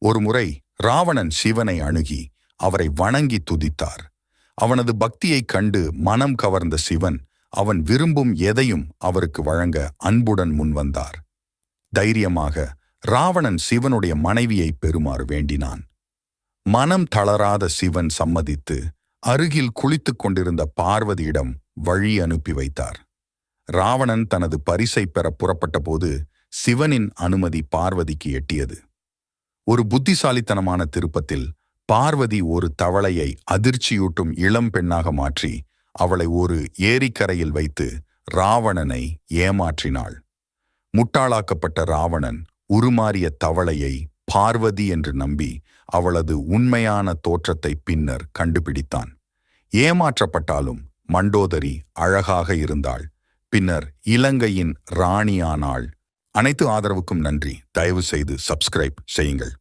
ஒருமுறை ராவணன் சிவனை அணுகி அவரை வணங்கி துதித்தார். அவனது பக்தியைக் கண்டு மனம் கவர்ந்த சிவன் அவன் விரும்பும் எதையும் அவருக்கு வழங்க அன்புடன் முன்வந்தார். தைரியமாக ராவணன் சிவனுடைய மனைவியை பெறுமாறு வேண்டினான். மனம் தளராத சிவன் சம்மதித்து அருகில் குளித்துக் கொண்டிருந்த பார்வதியிடம் வழி அனுப்பி வைத்தார். ராவணன் தனது பரிசை பெற புறப்பட்டபோது சிவனின் அனுமதி பார்வதிக்கு எட்டியது. ஒரு புத்திசாலித்தனமான திருப்பத்தில் பார்வதி ஒரு தவளையை அதிர்ச்சியூட்டும் இளம் பெண்ணாக மாற்றி அவளை ஒரு ஏரிக்கரையில் வைத்து ராவணனை ஏமாற்றினாள். முட்டாளாக்கப்பட்ட ராவணன் உருமாறிய தவளையை பார்வதி என்று நம்பி அவளது உண்மையான தோற்றத்தை பின்னர் கண்டுபிடித்தான். ஏமாற்றப்பட்டாலும் மண்டோதரி அழகாக இருந்தாள். பின்னர் இலங்கையின் ராணியானாள். அனைத்து ஆதரவுக்கும் நன்றி. தயவு செய்து சப்ஸ்கிரைப் செய்யுங்கள்.